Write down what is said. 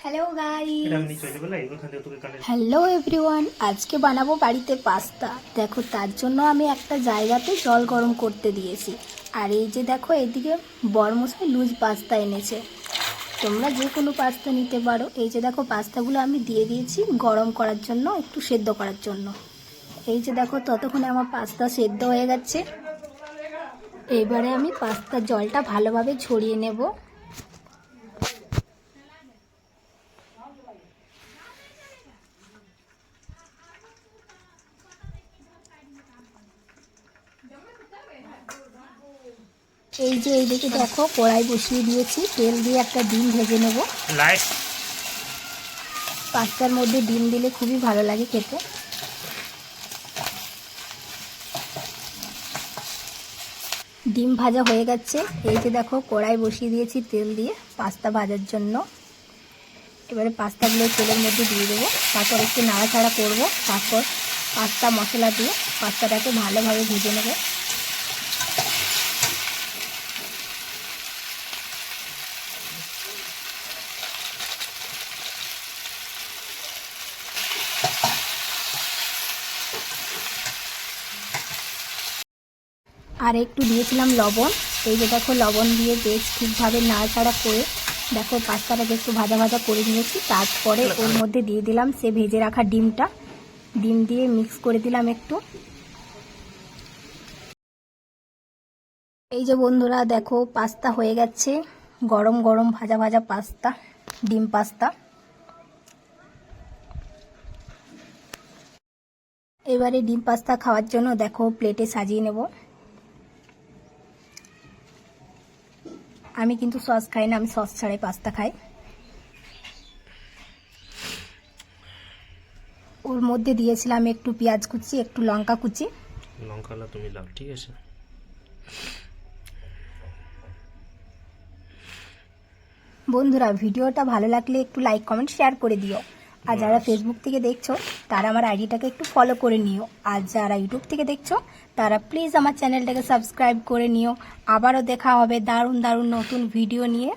Hello guys, hello everyone. আজকে বানাবো বাড়িতে পাস্তা। দেখো, তার জন্য আমি একটা জায়গাতে জল গরম করতে দিয়েছি। আর এই যে দেখো, এদিকে বড়মশাই লুজ পাস্তা এনেছে। তোমরা যে কোনো পাস্তা নিতে পারো। এই যে দেখো, পাস্তাগুলো আমি দিয়ে দিয়েছি গরম করার জন্য, একটু সেদ্ধ করার জন্য। এই যে দেখো, ততক্ষণে আমার পাস্তা সেদ্ধ হয়ে গেছে। এবারে আমি পাস্তার জলটা ভালোভাবে ছড়িয়ে নেব। এই যে এইদিকে দেখো, কড়াই বসিয়ে দিয়েছি, তেল দিয়ে একটা ডিম ভেজে নেব। পাস্তার মধ্যে ডিম দিলে খুবই ভালো লাগে খেতে। ডিম ভাজা হয়ে গেছে। এই যে দেখো, কড়াই বসিয়ে দিয়েছি তেল দিয়ে পাস্তা ভাজার জন্য। এবারে পাস্তাগুলো তেলের মধ্যে দিয়ে দেবো, তারপর একটু নাড়াচাড়া করবো। তারপর পাস্তা মশলা দিয়ে পাস্তাটাকে ভালোভাবে ভেজে নেব। আর একটু দিয়েছিলাম লবণ। এই যে দেখো, লবণ দিয়ে বেশ ঠিকভাবে নাড়াচাড়া করে দেখো পাস্তাটাকে একটু ভাজা ভাজা করে নিয়েছি। তারপরে ওর মধ্যে দিয়ে দিলাম সে ভেজে রাখা ডিমটা। ডিম দিয়ে মিক্স করে দিলাম একটু। এই যে বন্ধুরা দেখো, পাস্তা হয়ে গেছে, গরম গরম ভাজা ভাজা পাস্তা, ডিম পাস্তা। এবারে ডিম পাস্তা খাওয়ার জন্য দেখো প্লেটে সাজিয়ে নেব। আমি কিন্তু সস খাই না, আমি সস ছাড়াই পাস্তা খাই। ওর মধ্যে দিয়েছিলাম একটু পেঁয়াজ কুচি, একটু লঙ্কা কুচি। লঙ্কাটা তুমি দাও, ঠিক আছে। বন্ধুরা, ভিডিওটা ভালো লাগলে একটু লাইক কমেন্ট শেয়ার করে দিও। আর যারা ফেসবুক থেকে দেখছো তারা আমার আইডিটাকে একটু ফলো করে নিও। আর যারা ইউটিউব থেকে দেখছো তারা প্লিজ আমার চ্যানেলটাকে সাবস্ক্রাইব করে নিও। আবারও দেখা হবে দারুণ দারুণ নতুন ভিডিও নিয়ে।